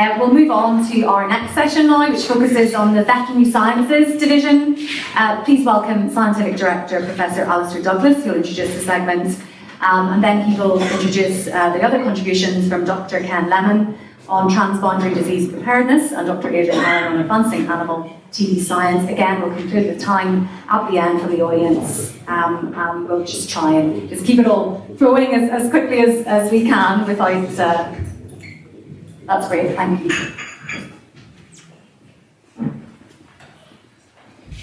We'll move on to our next session now, which focuses on the Veterinary Sciences division. Please welcome Scientific Director Professor Alistair Douglas, who'll introduce the segment, and then he will introduce the other contributions from Dr. Ken Lemon on transboundary disease preparedness and Dr. Adrian Allen on advancing animal TV science. Again, we'll conclude with time at the end for the audience. We'll just try and just keep it all flowing as quickly as we can without... That's great, thank you.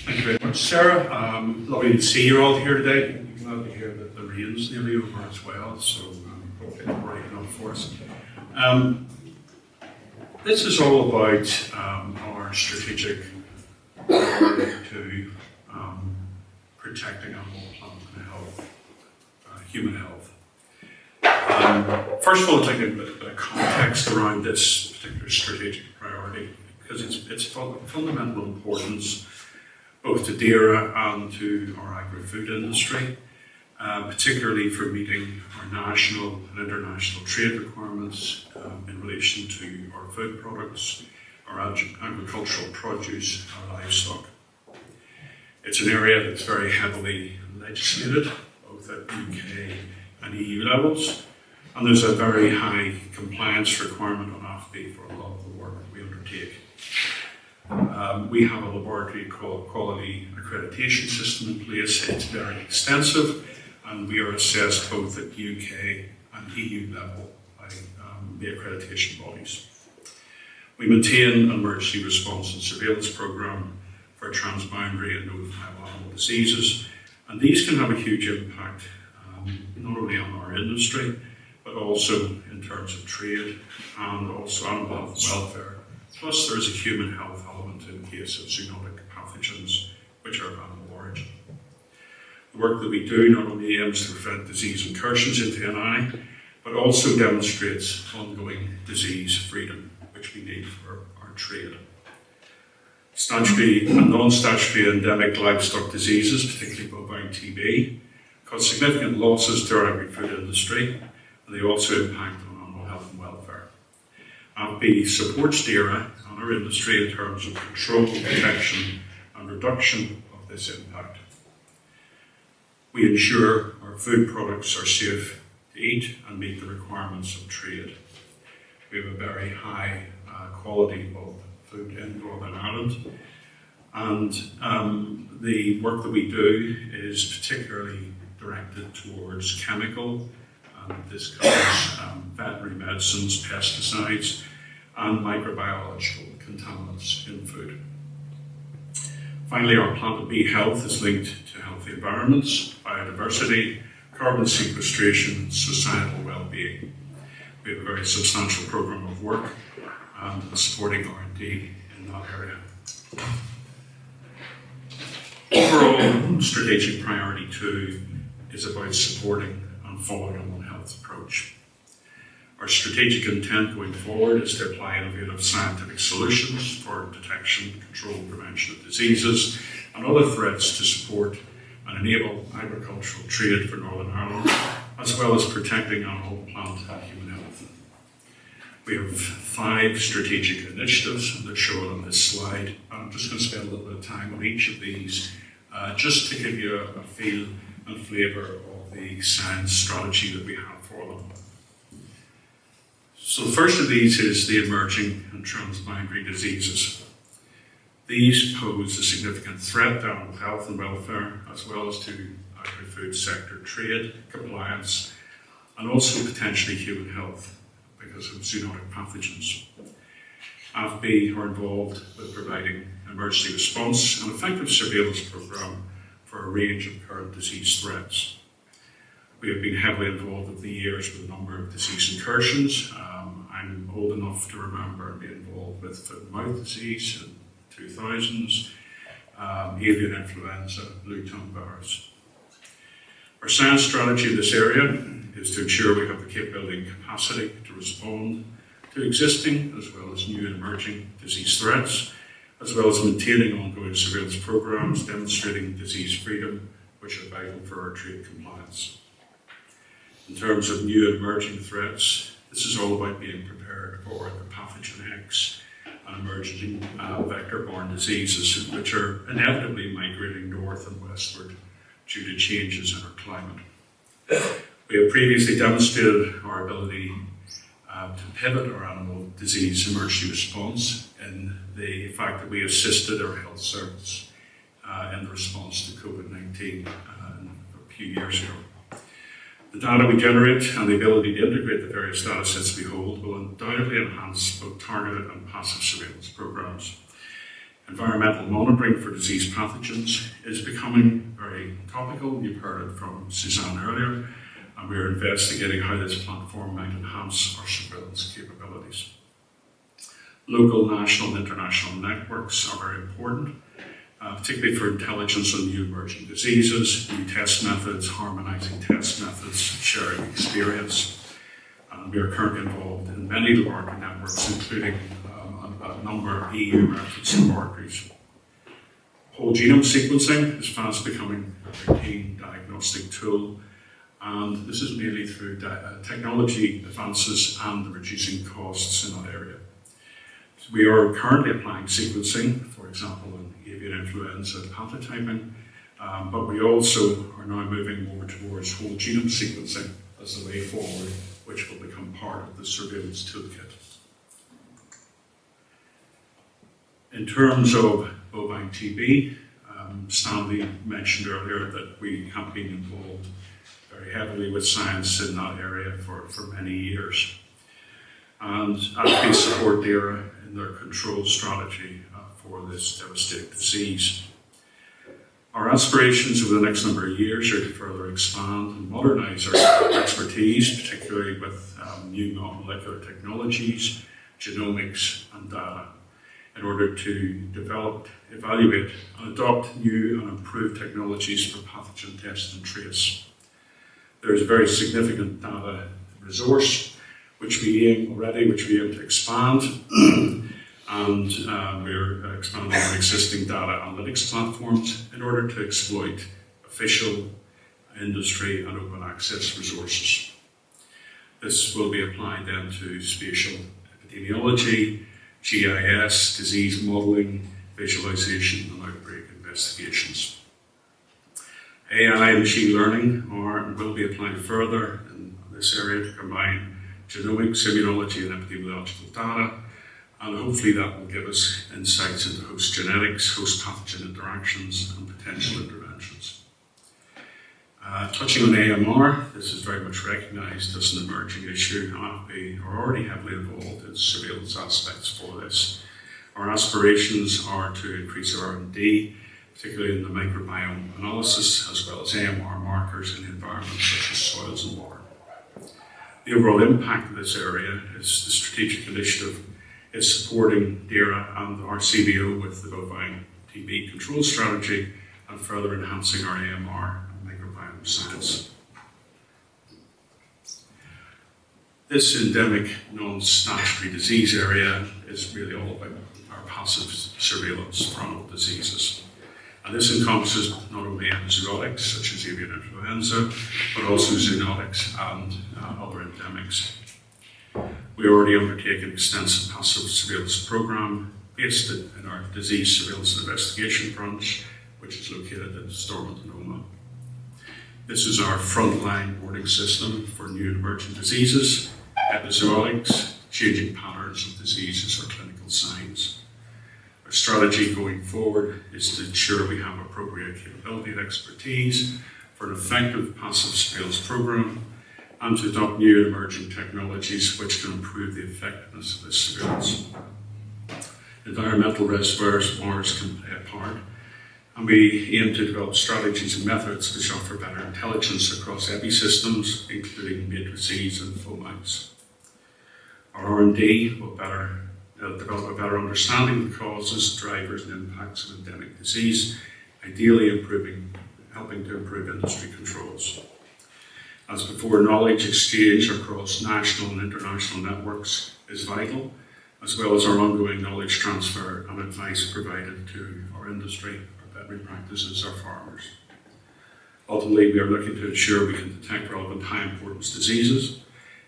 Thank you very much, Sarah. Lovely to see you all here today. I'm glad to hear that the rain's nearly over as well, so hopefully it'll brighten up for us. This is all about our strategic priority to protecting animal, plant and health, human health. First of all, take a bit of context around this particular strategic priority, because it's of fundamental importance both to DAERA and to our agri-food industry, particularly for meeting our national and international trade requirements in relation to our food products, our agricultural produce, our livestock. It's an area that's very heavily legislated, both at UK and EU levels, and there's a very high compliance requirement on AFBI for a lot of the work that we undertake. We have a laboratory quality accreditation system in place. It's very extensive, and we are assessed both at UK and EU level by the accreditation bodies. We maintain an emergency response and surveillance programme for transboundary and notifiable animal diseases, and these can have a huge impact not only on our industry, but also in terms of trade and also animal health and welfare. Plus, there is a human health element in case of zoonotic pathogens, which are of animal origin. The work that we do not only aims to prevent disease incursions into NI, but also demonstrates ongoing disease freedom, which we need for our trade. Statutory and non-statutory endemic livestock diseases, particularly bovine TB, cause significant losses to our agri-food industry, and they also impact on animal health and welfare. AFBI supports DAERA and our industry in terms of control, protection and reduction of this impact. We ensure our food products are safe to eat and meet the requirements of trade. We have a very high quality of food in Northern Ireland, and the work that we do is particularly directed towards chemical, and this covers veterinary medicines, pesticides, and microbiological contaminants in food. Finally, our plant and bee health is linked to healthy environments, biodiversity, carbon sequestration, societal well-being. We have a very substantial programme of work supporting R&D in that area. Overall, strategic priority 2 is about supporting and following a One Health approach. Our strategic intent going forward is to apply innovative scientific solutions for detection, control, and prevention of diseases and other threats to support and enable agricultural trade for Northern Ireland, as well as protecting animal, plant and human health. We have 5 strategic initiatives that are shown on this slide. I'm just going to spend a little bit of time on each of these just to give you a feel and flavour of the science strategy that we have for them. So the first of these is the emerging and transboundary diseases. These pose a significant threat to animal health and welfare, as well as to agri-food sector trade, compliance, and also potentially human health because of zoonotic pathogens. AFBI are involved with providing emergency response and effective surveillance programme for a range of current disease threats. We have been heavily involved over the years with a number of disease incursions. I'm old enough to remember being involved with foot and mouth disease in 2000s, avian influenza, blue tongue virus. Our science strategy in this area is to ensure we have the capability and capacity to respond to existing as well as new and emerging disease threats, as well as maintaining ongoing surveillance programs demonstrating disease freedom, which are vital for our trade compliance. In terms of new and emerging threats, this is all about being prepared for the pathogen pathogen X, and emerging vector-borne diseases, which are inevitably migrating north and westward due to changes in our climate. We have previously demonstrated our ability to pivot our animal disease emergency response in the fact that we assisted our health service in the response to COVID-19 a few years ago. The data we generate and the ability to integrate the various data sets we hold will undoubtedly enhance both targeted and passive surveillance programs. Environmental monitoring for disease pathogens is becoming very topical. You've heard it from Suzanne earlier, and we're investigating how this platform might enhance our surveillance capabilities. Local, national, and international networks are very important, particularly for intelligence on new emerging diseases, new test methods, harmonizing test methods, sharing experience. We are currently involved in many laboratory networks, including a number of EU reference laboratories. Whole genome sequencing is fast becoming a routine diagnostic tool, and this is mainly through technology advances and reducing costs in that area. So we are currently applying sequencing, for example, in avian influenza pathotyping, but we also are now moving more towards whole genome sequencing as the way forward, which will become part of the surveillance toolkit. In terms of bovine TB, Stanley mentioned earlier that we have been involved very heavily with science in that area for many years. And AFBI support DAERA in their control strategy for this devastating disease. Our aspirations over the next number of years are to further expand and modernise our expertise, particularly with new molecular technologies, genomics and data, in order to develop, evaluate and adopt new and improved technologies for pathogen test and trace. There is a very significant data resource which we aim to expand, and we're expanding our existing data analytics platforms in order to exploit official, industry and open access resources. This will be applied then to spatial epidemiology, GIS, disease modelling, visualisation and outbreak investigations. AI and machine learning are and will be applied further in this area to combine genomics, immunology and epidemiological data, and hopefully that will give us insights into host genetics, host pathogen interactions and potential interventions. Touching on AMR, this is very much recognised as an emerging issue. AFBI are already heavily involved in surveillance aspects for this. Our aspirations are to increase R&D, particularly in the microbiome analysis, as well as AMR markers in the environment such as soils and water. The overall impact of this area is the strategic initiative is supporting DAERA and our CBO with the bovine TB control strategy and further enhancing our AMR and microbiome science. This endemic non-statutory disease area is really all about our passive surveillance for animal diseases. And this encompasses not only epizootics such as avian influenza, but also zoonotics and other endemics. We already undertake an extensive passive surveillance program based in our disease surveillance and investigation branch, which is located in Stormont and Omagh. This is our frontline warning system for new and emerging diseases, epizootics, changing patterns of diseases or clinical signs. Our strategy going forward is to ensure we have appropriate capability and expertise for an effective passive surveillance program and to adopt new and emerging technologies which can improve the effectiveness of this surveillance. Environmental reservoirs can play a part, and we aim to develop strategies and methods which offer better intelligence across ecosystems, including matrices and fomites. Our R&D will develop a better understanding of the causes, drivers and impacts of endemic disease, ideally helping to improve industry controls. As before, knowledge exchange across national and international networks is vital, as well as our ongoing knowledge transfer and advice provided to our industry, our veterinary practices, our farmers. Ultimately, we are looking to ensure we can detect relevant high importance diseases,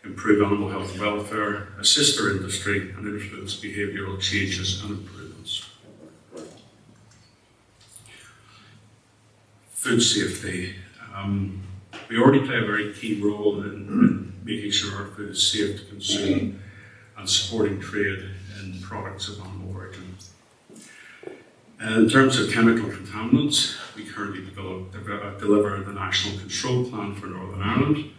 improve animal health and welfare, assist our industry, and influence behavioural changes and improvements. Food safety. We already play a very key role in making sure our food is safe to consume and supporting trade in products of animal origin. In terms of chemical contaminants, we currently deliver the National Control Plan for Northern Ireland.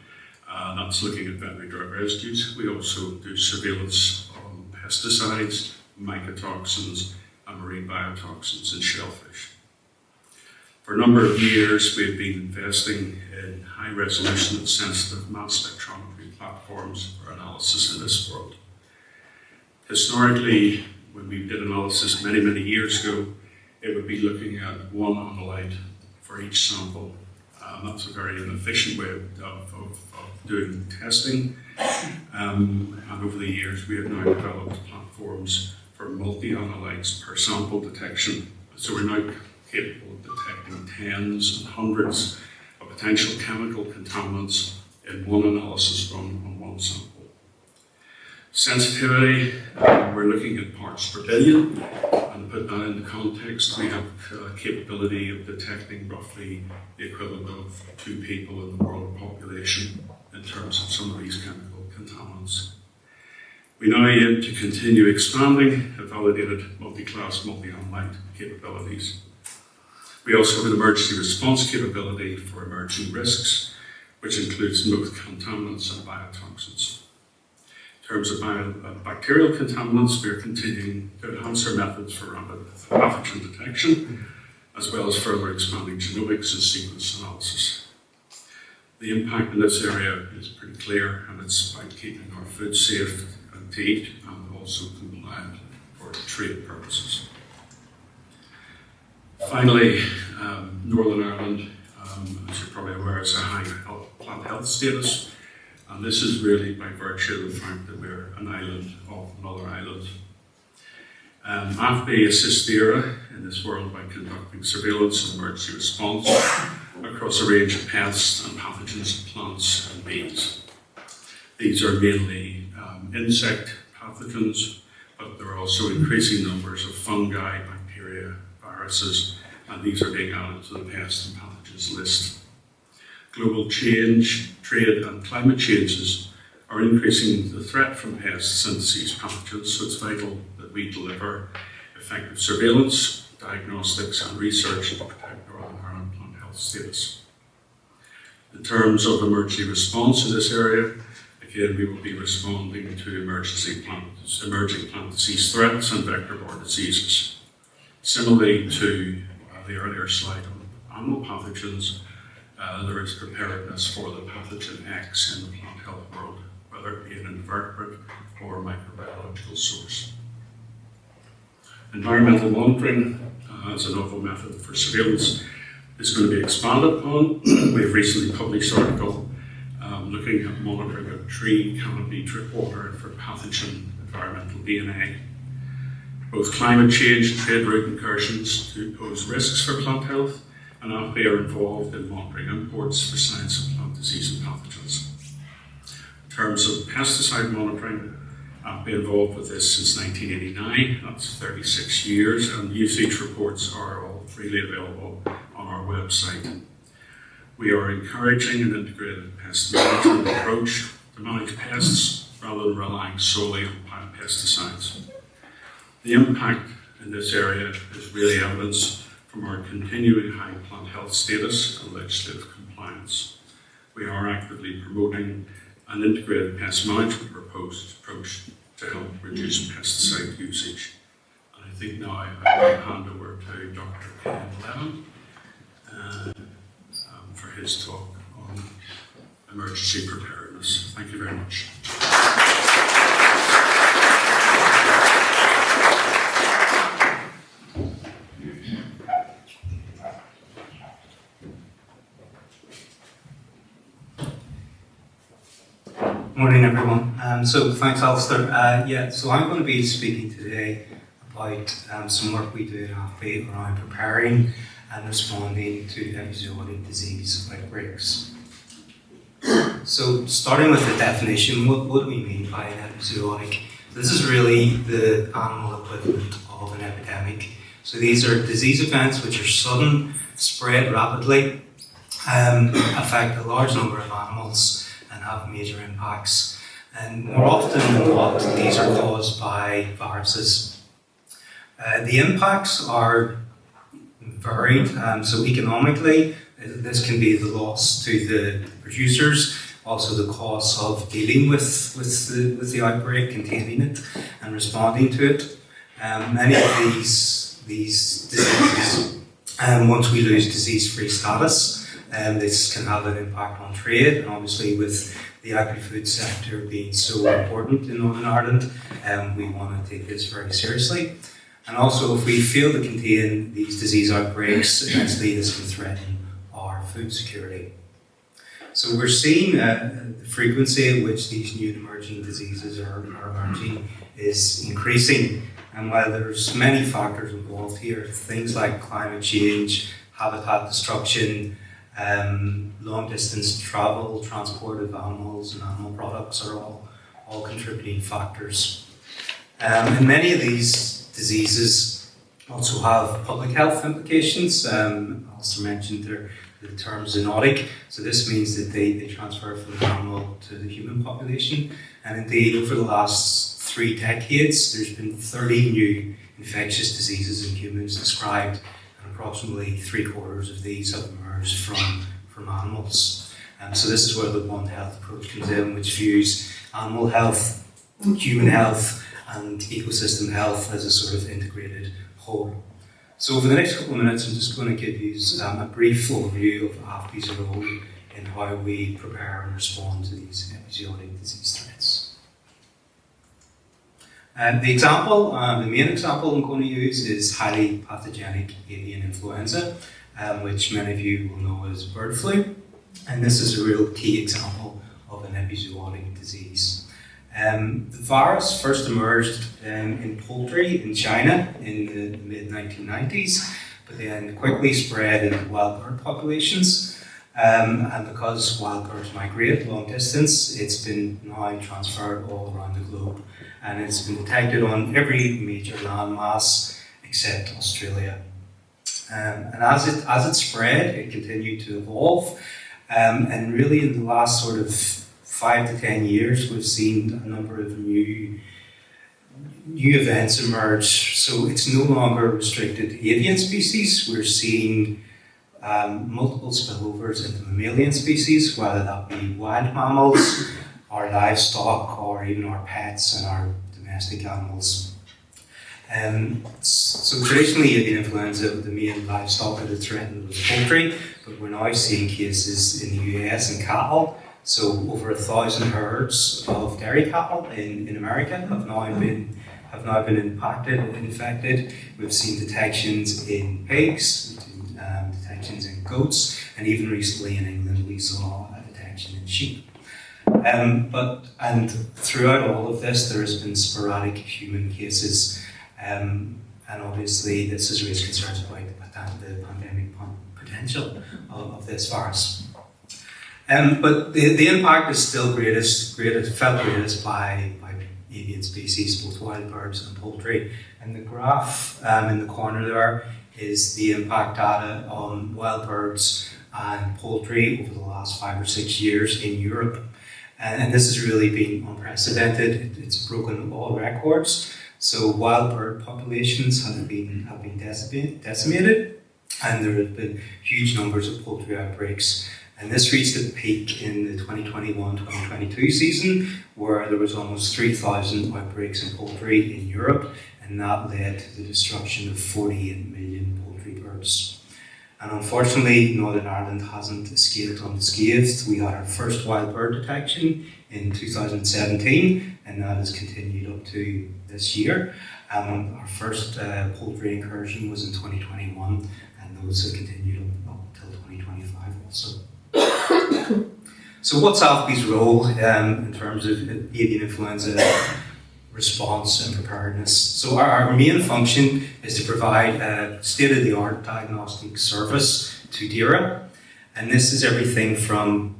That's looking at veterinary drug residues. We also do surveillance on pesticides, mycotoxins, and marine biotoxins in shellfish. For a number of years, we've been investing in high-resolution and sensitive mass spectrometry platforms for analysis in this world. Historically, when we did analysis many, many years ago, it would be looking at one analyte for each sample. That's a very inefficient way of doing testing. And over the years, we have now developed platforms for multi-analytes per sample detection. So we're now capable of detecting tens and hundreds of potential chemical contaminants in one analysis run on one sample. Sensitivity, we're looking at parts per billion, and to put that into context, we have capability of detecting roughly the equivalent of 2 people in the world population in terms of some of these chemical contaminants. We now aim to continue expanding a validated multi-class, multi-analyte capabilities. We also have an emergency response capability for emerging risks, which includes both contaminants and biotoxins. In terms of bacterial contaminants, we are continuing to enhance our methods for rapid pathogen detection, as well as further expanding genomics and sequence analysis. The impact in this area is pretty clear, and it's about keeping our food safe and to eat, and also compliant for trade purposes. Finally, Northern Ireland, as you're probably aware, is a high plant health status. And this is really by virtue of the fact that we're an island of another island. AFBI assists DERA in this world by conducting surveillance and emergency response across a range of pests and pathogens in plants and bees. These are mainly insect pathogens, but there are also increasing numbers of fungi, bacteria, viruses, and these are being added to the pest and pathogens list. Global change, trade, and climate changes are increasing the threat from pests and disease pathogens, so it's vital that we deliver effective surveillance, diagnostics, and research to protect our Ireland plant health status. In terms of emergency response in this area, again, we will be responding to emerging plant disease threats and vector-borne diseases. Similarly to the earlier slide on animal pathogens, there is preparedness for the pathogen X in the plant health world, whether it be an invertebrate or microbiological source. Environmental monitoring as a novel method for surveillance is going to be expanded upon. We've recently published an article looking at monitoring of tree canopy drip water for pathogen environmental DNA. Both climate change and trade route incursions do pose risks for plant health, and AFBI are involved in monitoring imports for science of plant disease and pathogens. In terms of pesticide monitoring, I've been involved with this since 1989, that's 36 years, and usage reports are all freely available on our website. We are encouraging an integrated pest management approach to manage pests rather than relying solely on pesticides. The impact in this area is really evidence from our continuing high plant health status and legislative compliance. We are actively promoting an integrated pest management approach to help reduce pesticide usage. And I think now I will hand over to Dr. Ken Levin for his talk on emergency preparedness. Thank you very much. Morning everyone. So thanks Alistair. So I'm going to be speaking today about some work we do at AFBI around preparing and responding to epizootic disease outbreaks. So starting with the definition, what do we mean by an epizootic? This is really the animal equivalent of an epidemic. So these are disease events which are sudden, spread rapidly, affect a large number of animals and have major impacts. And more often than not, these are caused by viruses. The impacts are varied. So economically, this can be the loss to the producers, also the cost of dealing with the outbreak, containing it and responding to it. Many of these diseases, once we lose disease-free status, this can have an impact on trade, and obviously with the agri-food sector being so important in Northern Ireland, we want to take this very seriously. And also, if we fail to contain these disease outbreaks, eventually this can threaten our food security. So we're seeing the frequency at which these new emerging diseases are emerging is increasing. And while there's many factors involved here, things like climate change, habitat destruction, long distance travel, transport of animals and animal products are all contributing factors. And many of these diseases also have public health implications. Also mentioned the term zoonotic. So this means that they transfer from the animal to the human population. And indeed, over the last 3 decades, there's been 30 new infectious diseases in humans described, and approximately 3/4 of these have emerged from animals. So this is where the One Health approach comes in, which views animal health, human health, and ecosystem health as a sort of integrated whole. So over the next couple of minutes, I'm just going to give you a brief overview of AFBI's role in how we prepare and respond to these epizootic disease threats. The main example I'm going to use is highly pathogenic avian influenza, which many of you will know as bird flu. And this is a real key example of an epizootic disease. The virus first emerged in poultry in China in the mid-1990s, but then quickly spread into wild bird populations. And because wild birds migrate long distance, it's been now transferred all around the globe. And it's been detected on every major landmass except Australia. And as it spread, it continued to evolve. And really in the last sort of 5 to 10 years, we've seen a number of new events emerge. So it's no longer restricted to avian species. We're seeing multiple spillovers into mammalian species, whether that be wild mammals, our livestock, or even our pets and our domestic animals. So traditionally, avian influenza, the main livestock that is threatened was poultry, but we're now seeing cases in the US in cattle. So over 1,000 herds of dairy cattle in America have now been infected. We've seen detections in pigs, detections in goats, and even recently in England we saw a detection in sheep. And throughout all of this, there has been sporadic human cases, and obviously this has raised concerns about the pandemic potential of this virus. But the impact is still felt greatest by avian species, both wild birds and poultry. And the graph in the corner there is the impact data on wild birds and poultry over the last 5 or 6 years in Europe. And this has really been unprecedented. It's broken all records. So wild bird populations have been decimated, and there have been huge numbers of poultry outbreaks. And this reached a peak in the 2021-2022 season, where there was almost 3,000 outbreaks in poultry in Europe, and that led to the destruction of 48 million poultry birds. And unfortunately, Northern Ireland hasn't escaped unscathed. We had our first wild bird detection in 2017, and that has continued up to this year. Our first poultry incursion was in 2021, and those have continued up until 2025 also. So what's AFBI's role in terms of avian influenza response and preparedness? So our main function is to provide a state-of-the-art diagnostic service to DAERA, and this is everything from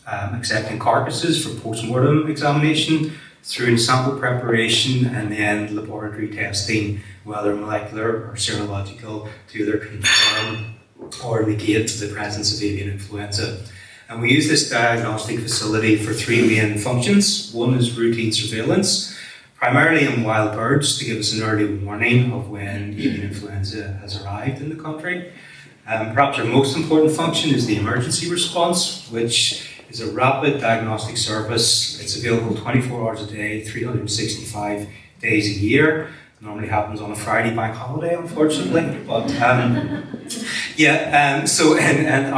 accepting carcasses for post-mortem examination, through sample preparation and then laboratory testing, whether molecular or serological, to either confirm or negate the presence of avian influenza. And we use this diagnostic facility for three main functions. One is routine surveillance, primarily in wild birds, to give us an early warning of when avian influenza has arrived in the country. Perhaps our most important function is the emergency response, which is a rapid diagnostic service. It's available 24 hours a day, 365 days a year. It normally happens on a Friday bank holiday, unfortunately. But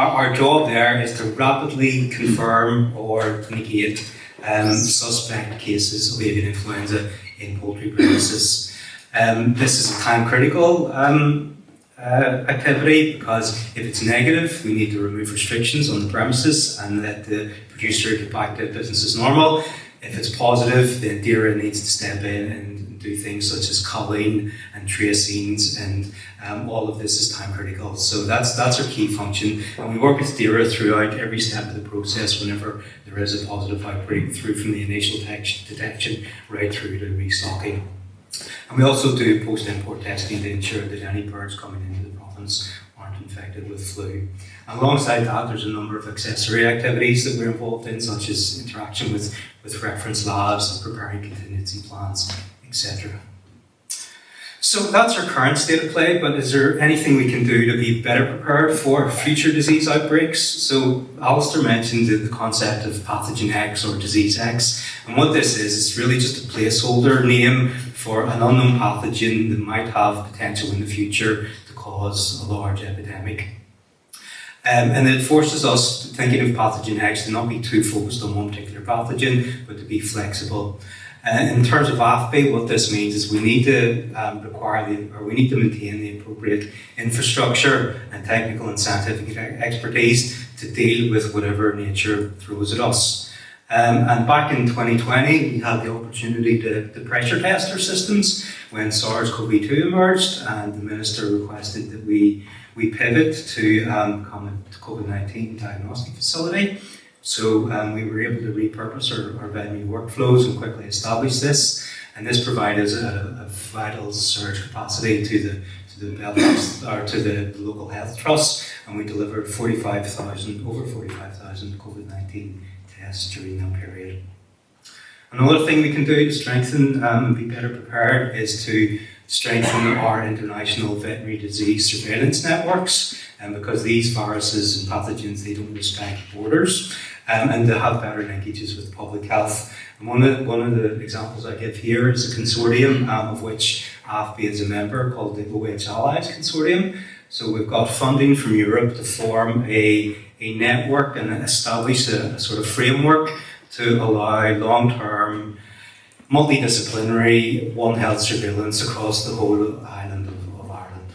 our job there is to rapidly confirm or negate suspect cases of avian influenza in poultry premises. This is a time-critical activity, because if it's negative, we need to remove restrictions on the premises and let the producer get back to business as normal. If it's positive, then DAERA needs to step in and do things such as culling and tracings, and all of this is time critical. So that's our key function, and we work with DAERA throughout every step of the process whenever there is a positive outbreak, through from the initial detection right through to restocking. And we also do post-import testing to ensure that any birds coming into the province aren't infected with flu. And alongside that, there's a number of accessory activities that we're involved in, such as interaction with reference labs and preparing contingency plans, etc. So that's our current state of play, but is there anything we can do to be better prepared for future disease outbreaks? So Alistair mentioned the concept of pathogen X or disease X, and what this is, it's really just a placeholder name for an unknown pathogen that might have potential in the future to cause a large epidemic. And it forces us, thinking of pathogen X, to not be too focused on one particular pathogen, but to be flexible. In terms of AFBI, what this means is we need to maintain the appropriate infrastructure and technical and scientific expertise to deal with whatever nature throws at us. And back in 2020, we had the opportunity to pressure test our systems when SARS-CoV-2 emerged, and the Minister requested that we pivot to become a COVID-19 diagnostic facility. So we were able to repurpose our veterinary workflows and quickly establish this, and this provided us a vital surge capacity to the Belfast, or to the local health trust, and we delivered over 45,000 COVID-19 tests during that period. Another thing we can do to strengthen and be better prepared is to strengthen our international veterinary disease surveillance networks, and because these viruses and pathogens, they don't respect borders, and to have better linkages with public health. And one of the examples I give here is a consortium of which AFBI is a member, called the OH Allies Consortium. So we've got funding from Europe to form a network and establish a sort of framework to allow long-term, multidisciplinary One Health surveillance across the whole island of Ireland.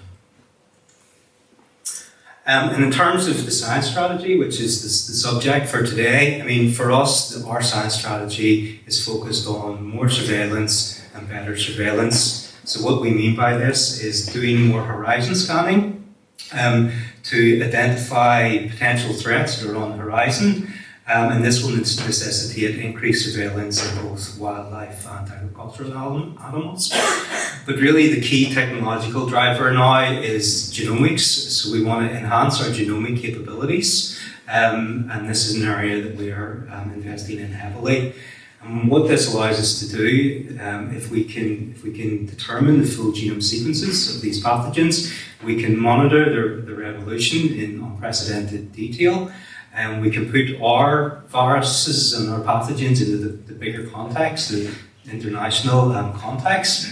And in terms of the science strategy, which is the subject for today, I mean, for us, our science strategy is focused on more surveillance and better surveillance. So what we mean by this is doing more horizon scanning to identify potential threats that are on the horizon. And this will necessitate increased surveillance of both wildlife and agricultural animals. But really the key technological driver now is genomics. So we want to enhance our genomic capabilities. And this is an area that we are investing in heavily. And what this allows us to do, if we can determine the full genome sequences of these pathogens, we can monitor their evolution in unprecedented detail. And we can put our viruses and our pathogens into the bigger context, the international context.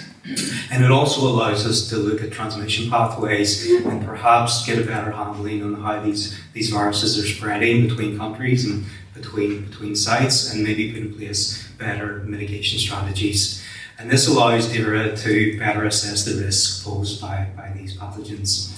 And it also allows us to look at transmission pathways and perhaps get a better handling on how these viruses are spreading between countries and between sites, and maybe put in place better mitigation strategies. And this allows DAERA to better assess the risk posed by these pathogens.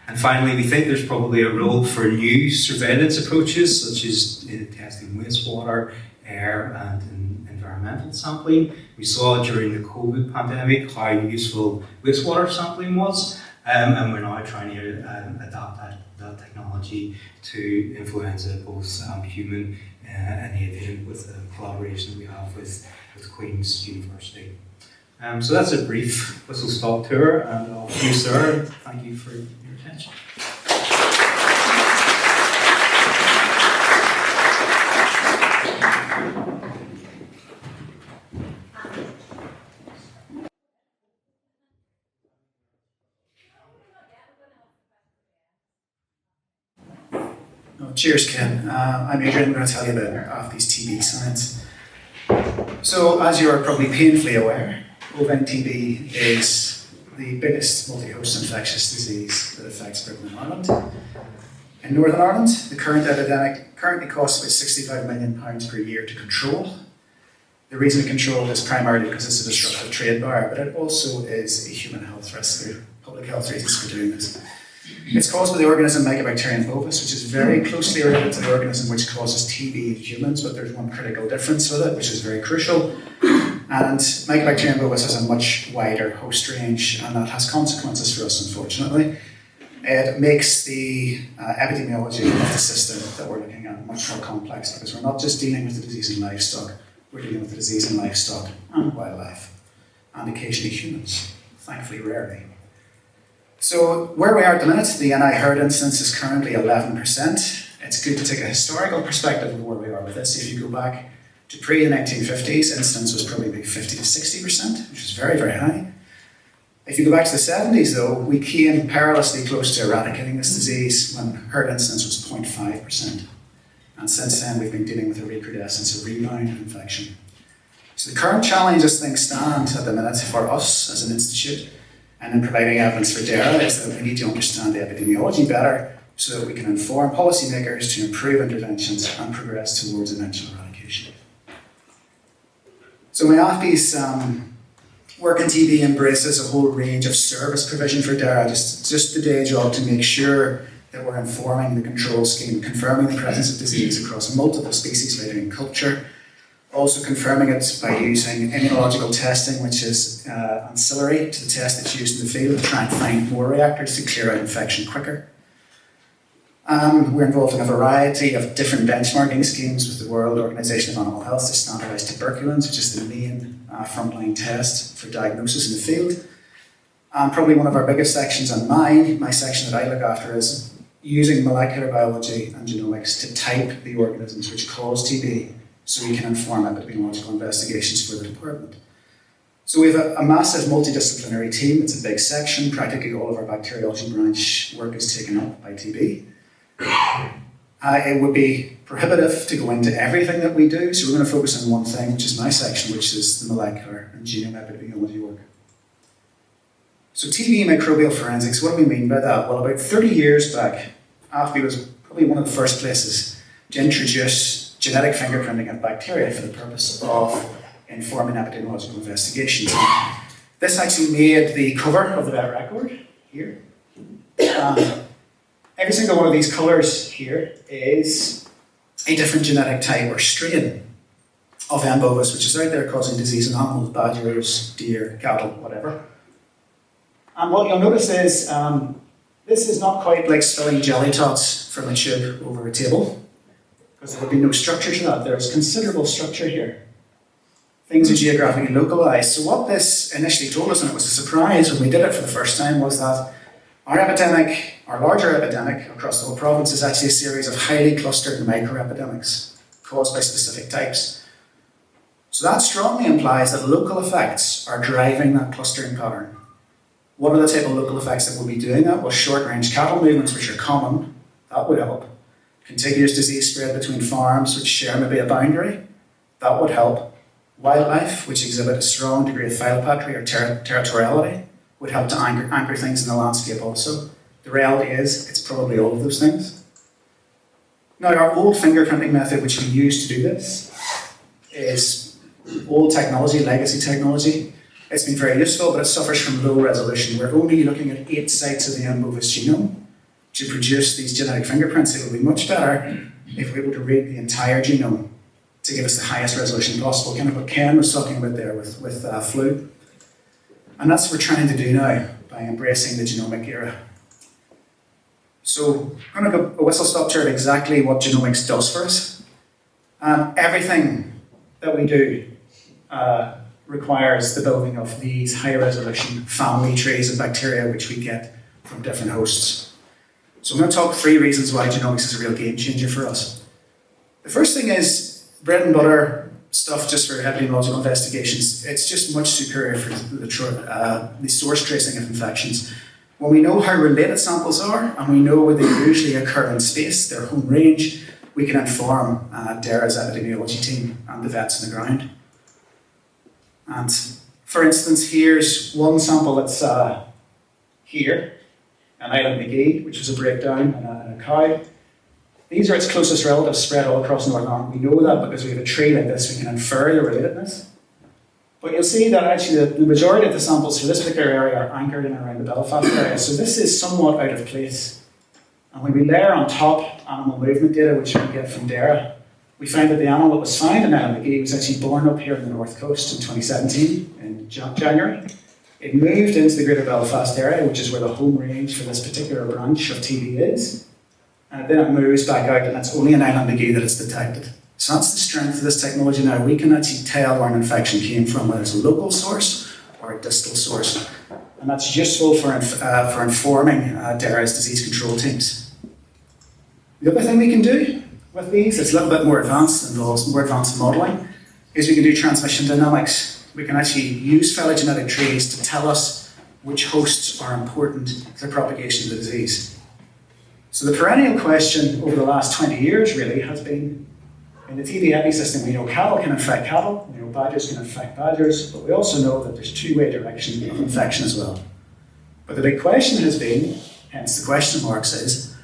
And finally, we think there's probably a role for new surveillance approaches, such as testing wastewater, air, and environmental sampling. We saw during the COVID pandemic how useful wastewater sampling was, and we're now trying to adapt that technology to influenza, both human in avian with the collaboration that we have with Queen's University. So that's a brief whistle-stop tour, and I'll see you, sir. Thank you for your attention. Cheers, Ken. I'm Adrian. I'm going to tell you about AFBI's TB science. So, as you are probably painfully aware, bovine TB is the biggest multi-host infectious disease that affects Britain and Ireland. In Northern Ireland, the current epidemic currently costs about £65 million per year to control. The reason to control is primarily because it's a disruptive trade barrier, but it also is a human health risk. There are public health reasons for doing this. It's caused by the organism Mycobacterium bovis, which is very closely related to the organism which causes TB in humans, but there's one critical difference with it, which is very crucial. And Mycobacterium bovis has a much wider host range, and that has consequences for us, unfortunately. It makes the epidemiology of the system that we're looking at much more complex, because we're not just dealing with the disease in livestock, we're dealing with the disease in livestock and wildlife, and occasionally humans, thankfully rarely. So where we are at the minute, the NI herd incidence is currently 11%. It's good to take a historical perspective of where we are with this. If you go back to pre-1950s, incidence was probably about 50 to 60%, which is very, very high. If you go back to the 70s, though, we came perilously close to eradicating this disease when herd incidence was 0.5%. And since then, we've been dealing with a recrudescence, a rebound of infection. So the current challenge as things stand at the minute for us as an institute and in providing evidence for DARA is that we need to understand the epidemiology better so that we can inform policymakers to improve interventions and progress towards eventual eradication. So my AFBI's work in TB embraces a whole range of service provision for DARA, just the day job to make sure that we're informing the control scheme, confirming the presence of disease across multiple species later in culture, also confirming it by using immunological testing, which is ancillary to the test that's used in the field to try and find more reactors to clear out infection quicker. We're involved in a variety of different benchmarking schemes with the World Organization of Animal Health to standardise tuberculins, which is the main frontline test for diagnosis in the field. Probably one of our biggest sections on my section that I look after is using molecular biology and genomics to type the organisms which cause TB so we can inform epidemiological investigations for the department. So we have a massive multidisciplinary team. It's a big section. Practically all of our bacteriology branch work is taken up by TB. It would be prohibitive to go into everything that we do, so we're going to focus on one thing, which is my section, which is the molecular and genome epidemiology work. So TB microbial forensics, what do we mean by that? Well, about 30 years back, AFBI was probably one of the first places to introduce genetic fingerprinting of bacteria for the purpose of informing epidemiological investigations. This actually made the cover of the vet record here. Every single one of these colours here is a different genetic type or strain of M. bovis, which is out there causing disease in animals, badgers, deer, cattle, whatever. And what you'll notice is this is not quite like spilling jelly tots from a tube over a table, because there would be no structure to that. There's considerable structure here. Things are geographically localized. So what this initially told us, and it was a surprise when we did it for the first time, was that our epidemic, our larger epidemic across the whole province, is actually a series of highly clustered microepidemics caused by specific types. So that strongly implies that local effects are driving that clustering pattern. What are the type of local effects that will be doing that? Well, short-range cattle movements, which are common, that would help. Contiguous disease spread between farms, which share maybe a boundary, that would help. Wildlife, which exhibit a strong degree of philopatry or territoriality, would help to anchor things in the landscape also. The reality is, it's probably all of those things. Now, our old fingerprinting method, which we use to do this, is old technology, legacy technology. It's been very useful, but it suffers from low resolution. We're only looking at 8 sites of the M. bovis genome to produce these genetic fingerprints. It would be much better if we were able to read the entire genome to give us the highest resolution possible, kind of what Ken was talking about there with flu. And that's what we're trying to do now by embracing the genomic era. So I'm going to go a whistle-stop tour of exactly what genomics does for us. Everything that we do requires the building of these high-resolution family trees of bacteria which we get from different hosts. So I'm going to talk 3 reasons why genomics is a real game changer for us. The first thing is bread and butter stuff just for epidemiological investigations. It's just much superior for the source tracing of infections. When we know how related samples are and we know where they usually occur in space, their home range, we can inform DARA's epidemiology team and the vets on the ground. And for instance, here's one sample that's here, an Island McGee, which was a breakdown in a cow. These are its closest relatives spread all across Northern Ireland. We know that because we have a tree like this, we can infer the relatedness. But you'll see that actually the majority of the samples for this particular area are anchored in and around the Belfast area. So this is somewhat out of place. And when we layer on top animal movement data, which we get from DARA, we find that the animal that was found in Island McGee was actually born up here in the North Coast in 2017, in January. It moved into the Greater Belfast area, which is where the home range for this particular branch of TB is. And then it moves back out, and it's only in Island McGee that it's detected. So that's the strength of this technology now. We can actually tell where an infection came from, whether it's a local source or a distal source. And that's useful for informing DARA's disease control teams. The other thing we can do with these, it's a little bit more advanced, involves more advanced modelling, is we can do transmission dynamics. We can actually use phylogenetic trees to tell us which hosts are important to the propagation of the disease. So the perennial question over the last 20 years really has been, in the TB ecosystem, we know cattle can infect cattle, we know badgers can infect badgers, but we also know that there's 2-way direction of infection as well. But the big question has been, hence the question marks, is,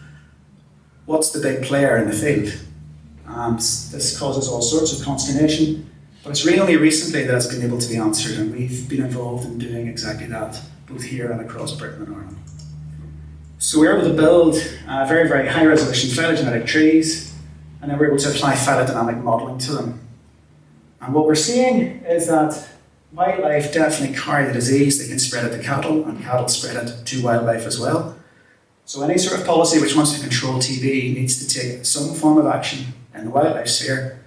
what's the big player in the field? And this causes all sorts of consternation, but it's really only recently that it's been able to be answered, and we've been involved in doing exactly that, both here and across Britain and Ireland. So we're able to build very, very high resolution phylogenetic trees, and then we're able to apply phylodynamic modelling to them. And what we're seeing is that wildlife definitely carry the disease. They can spread it to cattle, and cattle spread it to wildlife as well. So any sort of policy which wants to control TB needs to take some form of action in the wildlife sphere.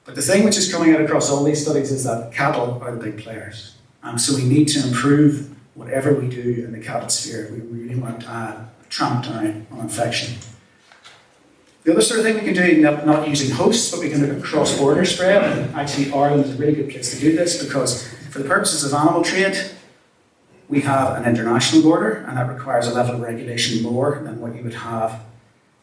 But the thing which is coming out across all these studies is that cattle are the big players. So we need to improve whatever we do in the cattle sphere. We really want to tramp down on infection. The other sort of thing we can do, not using hosts, but we can look at cross-border spread. And actually Ireland is a really good place to do this because for the purposes of animal trade, we have an international border, and that requires a level of regulation more than what you would have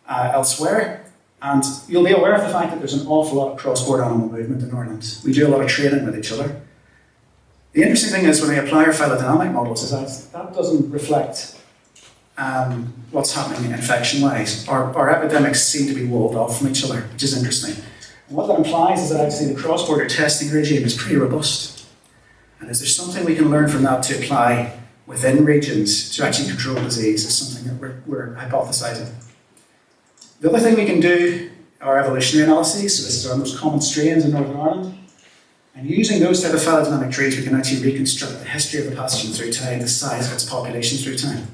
elsewhere. And you'll be aware of the fact that there's an awful lot of cross-border animal movement in Ireland. We do a lot of trading with each other. The interesting thing is when we apply our phylodynamic models is that doesn't reflect what's happening infection-wise. Our epidemics seem to be walled off from each other, which is interesting. And what that implies is that actually the cross-border testing regime is pretty robust. And is there something we can learn from that to apply within regions to actually control disease is something that we're hypothesizing. The other thing we can do are evolutionary analyses. So this is our most common strains in Northern Ireland. And using those type of phylodynamic trees, we can actually reconstruct the history of the pathogen through time, the size of its population through time.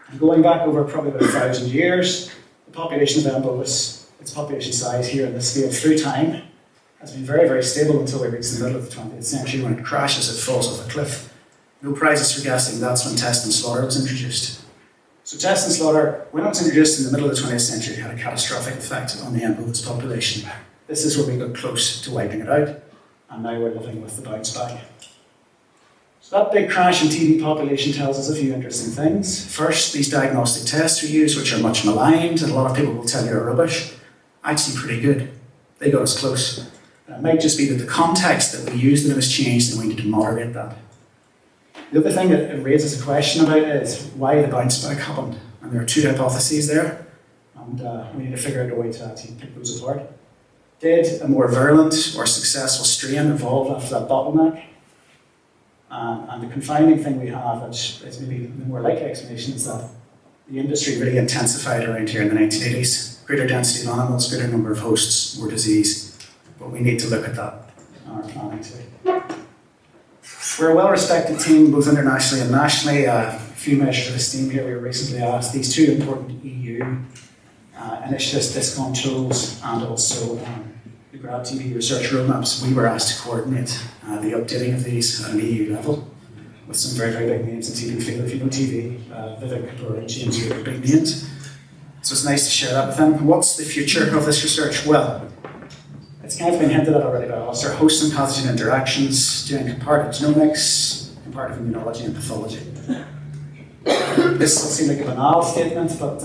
And going back over probably about 1,000 years, the population of M. bovis, its population size here in this scale through time, has been very, very stable until we reach the middle of the 20th century. When it crashes, it falls off a cliff. No prizes for guessing that's when test and slaughter was introduced. So test and slaughter, when it was introduced in the middle of the 20th century, had a catastrophic effect on the M. bovis population. This is where we got close to wiping it out, and now we're living with the bounce back. So that big crash in TB population tells us a few interesting things. First, these diagnostic tests we use, which are much maligned, and a lot of people will tell you are rubbish, actually pretty good. They got us close. It might just be that the context that we use them has changed and we need to moderate that. The other thing that it raises a question about is why the bounce back happened. And there are 2 hypotheses there, and we need to figure out a way to actually pick those apart. Did a more virulent or successful strain evolve after that bottleneck? And the confounding thing we have, which is maybe the more likely explanation, is that the industry really intensified around here in the 1980s. Greater density of animals, greater number of hosts, more disease. But we need to look at that in our planning too. We're a well-respected team, both internationally and nationally. A few measures of esteem here. We were recently asked these 2 important EU initiatives, DISCON tools, and also the GRAD TB research roadmaps, we were asked to coordinate the updating of these at an EU level with some very, very big names in TB field. If you know TB, Vivek or James are big names. So it's nice to share that with them. What's the future of this research? Well, it's kind of been hinted at already by Alistair. Host and pathogen interactions, doing comparative genomics, comparative immunology and pathology. This will seem like a banal statement, but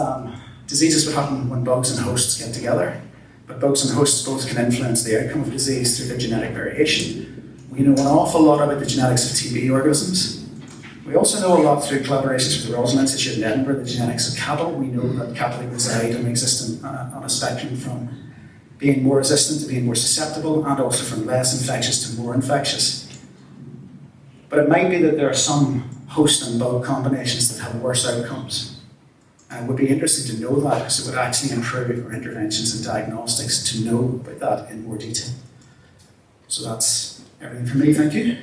diseases would happen when bugs and hosts get together. But bugs and hosts both can influence the outcome of disease through their genetic variation. We know an awful lot about the genetics of TB organisms. We also know a lot through collaborations with the Roslin Institute in Edinburgh, the genetics of cattle. We know that cattle reside and exist on a spectrum from being more resistant to being more susceptible, and also from less infectious to more infectious. But it might be that there are some host and bug combinations that have worse outcomes. And it would be interesting to know that, because it would actually improve our interventions and diagnostics to know about that in more detail. So that's everything from me, thank you.